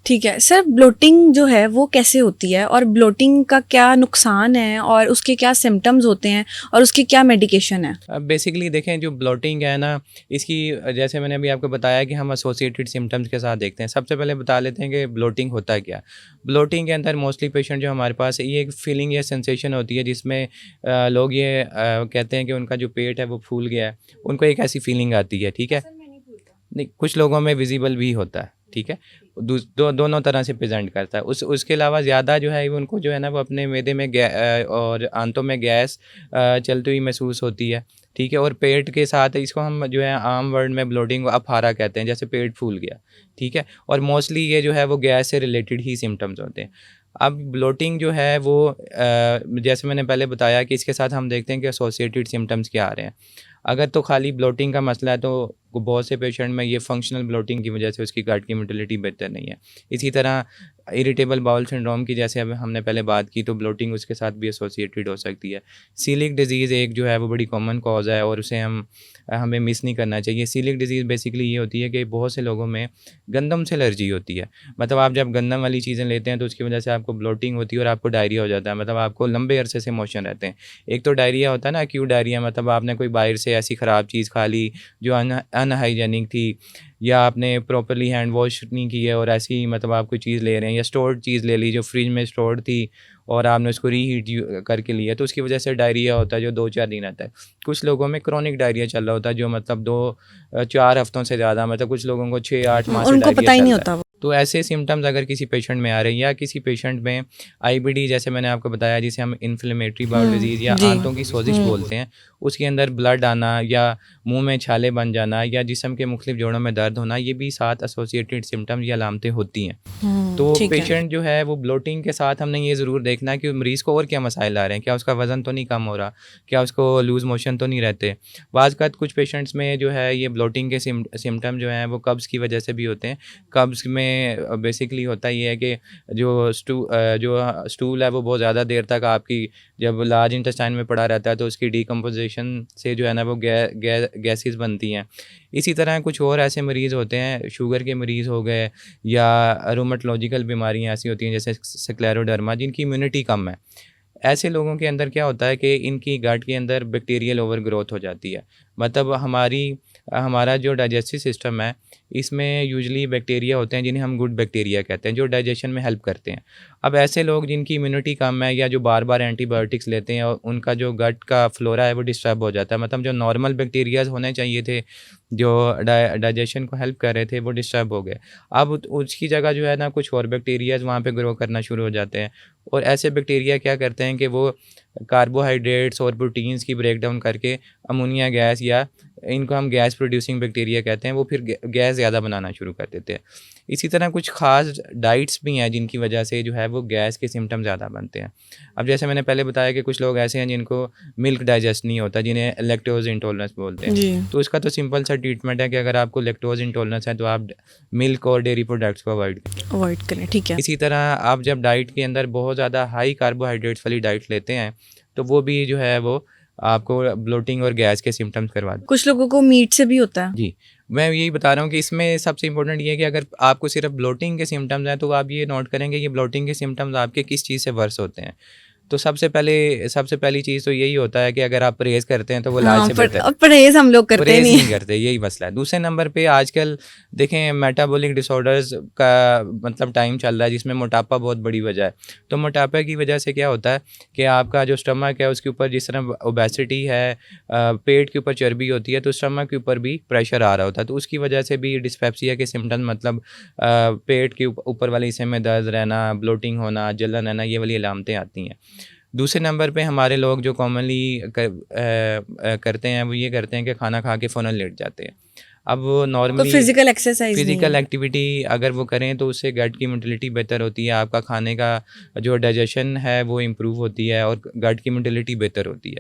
ठीक है sir, bloating जो है वो कैसे होती है और ब्लोटिंग का क्या नुकसान है और उसके क्या सिम्टम्स होते हैं और उसकी क्या मेडिकेशन है? अब बेसिकली देखें, जो ब्लोटिंग है ना, इसकी जैसे मैंने अभी आपको बताया कि हम एसोसिएटेड सिम्टम्स के साथ देखते हैं। सबसे पहले बता लेते हैं कि ब्लोटिंग होता है क्या। ब्लोटिंग के अंदर मोस्टली पेशेंट जो हमारे पास है, ये एक फीलिंग या सेंसेशन होती है जिसमें लोग ये कहते हैं कि उनका जो पेट है वो फूल गया है। उनको एक ऐसी फीलिंग आती है, ठीक है। नहीं, कुछ लोगों में विजिबल भी होता है, ठीक है। दोनों तरह से प्रेजेंट करता है। उसके अलावा ज़्यादा जो है वो उनको जो है ना वो अपने मैदे में और आंतों में गैस चलती हुई महसूस होती है, ठीक है। और पेट के साथ इसको हम जो है आम वर्ड में ब्लोटिंग अफारा कहते हैं, जैसे पेट फूल गया, ठीक है। और मोस्टली ये जो है वो गैस से रिलेटेड ही सिम्टम्स होते हैं। अब ब्लोटिंग जो है वो जैसे मैंने पहले बताया कि इसके साथ हम देखते हैं कि एसोसिएटेड सिम्टम्स क्या आ रहे हैं। अगर तो खाली ब्लोटिंग का मसला है तो बहुत से पेशेंट में ये फंक्शनल ब्लोटिंग की वजह से उसकी गट की मोटिलिटी बेहतर नहीं है। इसी तरह इरिटेबल बाउल सिंड्रोम की जैसे अब हमने पहले बात की, तो ब्लोटिंग उसके साथ भी एसोसिएटेड हो सकती है। सीलिक डिजीज़ एक जो है वो बड़ी कॉमन कॉज है और उसे हमें मिस नहीं करना चाहिए। सीलिक डिजीज़ बेसिकली ये होती है कि बहुत से लोगों में गंदम से एलर्जी होती है। मतलब आप जब गंदम वाली चीज़ें लेते हैं तो उसकी वजह से आपको ब्लोटिंग होती है और आपको डायरिया हो जाता है। मतलब आपको लंबे अरसे से मोशन रहते हैं। एक तो डायरिया होता है ना, एक्यूट डायरिया, मतलब आपने कोई बाहर से ऐसी ख़राब चीज़ खा ली जो अनहाइजेनिक थी, या आपने प्रॉपर्ली हैंड वॉश नहीं की है और ऐसी ही मतलब आप कोई चीज़ ले रहे हैं, या स्टोर्ड चीज़ ले ली जो फ्रिज में स्टोर्ड थी और आपने उसको रीहीट करके लिया, तो उसकी वजह से डायरिया होता है जो 2-4 दिन आता है। कुछ लोगों में क्रॉनिक डायरिया चल रहा होता है जो मतलब 2-4 हफ्तों से ज़्यादा, मतलब कुछ लोगों को 6-8 माह से उनको डायरिया पता ही चल नहीं रहा है। होता वो। तो ऐसे सिम्टम्स अगर किसी पेशेंट में आ रहे हैं, या किसी पेशेंट में आईबीडी जैसे मैंने आपको बताया जिसे हम इन्फ्लेमेटरी बाउल डिजीज़ या जी। आंतों की सोजिश बोलते हैं, उसके अंदर ब्लड आना या मुंह में छाले बन जाना या जिस्म के मुख्तलिफ जोड़ों में दर्द होना, ये भी साथ एसोसिएटेड सिम्टम्स या अलामतें होती हैं। तो ठीक है। पेशेंट जो है वो ब्लोटिंग के साथ हमने ये ज़रूर देखना है कि मरीज़ को और क्या मसाइल आ रहे हैं। क्या उसका वज़न तो नहीं कम हो रहा, क्या उसको लूज़ मोशन तो नहीं रहते। बाज़ कुछ पेशेंट्स में जो है ये ब्लोटिंग के सिम्टम जो हैं वो कब्ज़ की वजह से भी होते हैं। कब्ज़ में बेसिकली होता ये है कि जो स्टूल है वो बहुत ज़्यादा देर तक आपकी जब लार्ज इंटेस्टाइन में पड़ा रहता है तो उसकी डिकम्पोजिशन से जो है ना वो गैसेस बनती हैं। इसी तरह कुछ और ऐसे मरीज़ होते हैं, शुगर के मरीज़ हो गए या रूमेटोलॉजिकल बीमारियाँ ऐसी होती हैं जैसे स्क्लेरोडर्मा, जिनकी इम्यूनिटी कम है। ऐसे लोगों के अंदर क्या होता है कि इनकी गट के अंदर बैक्टीरियल ओवर ग्रोथ हो जाती है। मतलब हमारा जो डाइजेस्टिव सिस्टम है, इसमें यूजुअली बैक्टीरिया होते हैं जिन्हें हम गुड बैक्टीरिया कहते हैं, जो डाइजेशन में हेल्प करते हैं। अब ऐसे लोग जिनकी इम्यूनिटी कम है या जो बार बार एंटीबायोटिक्स लेते हैं और उनका जो गट का फ्लोरा है वो डिस्टर्ब हो जाता है। मतलब जो नॉर्मल बैक्टीरियाज होने चाहिए थे जो डाइजेशन को हेल्प कर रहे थे वो डिस्टर्ब हो गए। अब उसकी जगह जो है ना कुछ और बैक्टीरियाज वहाँ पे ग्रो करना शुरू हो जाते हैं। और ऐसे बैक्टीरिया क्या करते हैं कि वो कार्बोहाइड्रेट्स और प्रोटीन्स की ब्रेक डाउन करके अमोनिया गैस, या इनको हम गैस प्रोड्यूसिंग बैक्टीरिया कहते हैं, वो फिर गैस ज़्यादा बनाना शुरू कर देते हैं। इसी तरह कुछ ख़ास डाइट्स भी हैं जिनकी वजह से जो है वो गैस के सिम्टम ज़्यादा बनते हैं। अब जैसे मैंने पहले बताया कि कुछ लोग ऐसे हैं जिनको मिल्क डाइजेस्ट नहीं होता, जिन्हें लैक्टोज इंटॉलरेंस बोलते जी। हैं। तो उसका तो सिंपल सा ट्रीटमेंट है कि अगर आपको लैक्टोज इंटॉलरेंस है तो आप मिल्क और डेयरी प्रोडक्ट्स को अवॉइड करें, ठीक है। इसी तरह आप जब डाइट के अंदर बहुत ज़्यादा हाई कार्बोहाइड्रेट्स वाली डाइट लेते हैं तो वो भी जो है वो आपको ब्लोटिंग और गैस के सिम्टम्स करवा दें। कुछ लोगों को मीट से भी होता है। जी, मैं यही बता रहा हूँ कि इसमें सबसे इम्पोर्टेंट ये है कि अगर आपको सिर्फ ब्लोटिंग के सिम्टम्स हैं तो आप ये नोट करेंगे कि ब्लोटिंग के सिम्टम्स आपके किस चीज़ से वर्स होते हैं। तो सबसे पहली चीज़ तो यही होता है कि अगर आप परहेज़ करते हैं तो वो इलाज हाँ, से पर बेहतर है। अब परहेज हम लोग करते परहेज़ नहीं नहीं है। करते, यही मसला है। दूसरे नंबर पे आजकल देखें मेटाबॉलिक डिसऑर्डर्स का मतलब टाइम चल रहा है जिसमें मोटापा बहुत बड़ी वजह है। तो मोटापा की वजह से क्या होता है कि आपका जो स्टमक है उसके ऊपर जिस तरह ओबेसिटी है, पेट के ऊपर चर्बी होती है तो स्टमक के ऊपर भी प्रेशर आ रहा होता है। तो उसकी वजह से भी डिस्पेप्सिया के सिम्पटम्स मतलब पेट के ऊपर वाले हिस्से में दर्द रहना, ब्लोटिंग होना, जलन रहना, ये वाली अलामतें आती हैं। दूसरे नंबर पे हमारे लोग जो कॉमनली करते हैं वो ये करते हैं कि खाना खा के फ़ौरन लेट जाते हैं। अब वो कोई नॉर्मली फिजिकल एक्सरसाइज नहीं फ़िज़िकल है। एक्टिविटी अगर वो करें तो उससे गट की मोटिलिटी बेहतर होती है, आपका खाने का जो डाइजेशन है वो इम्प्रूव होती है और गट की मोटिलिटी बेहतर होती है।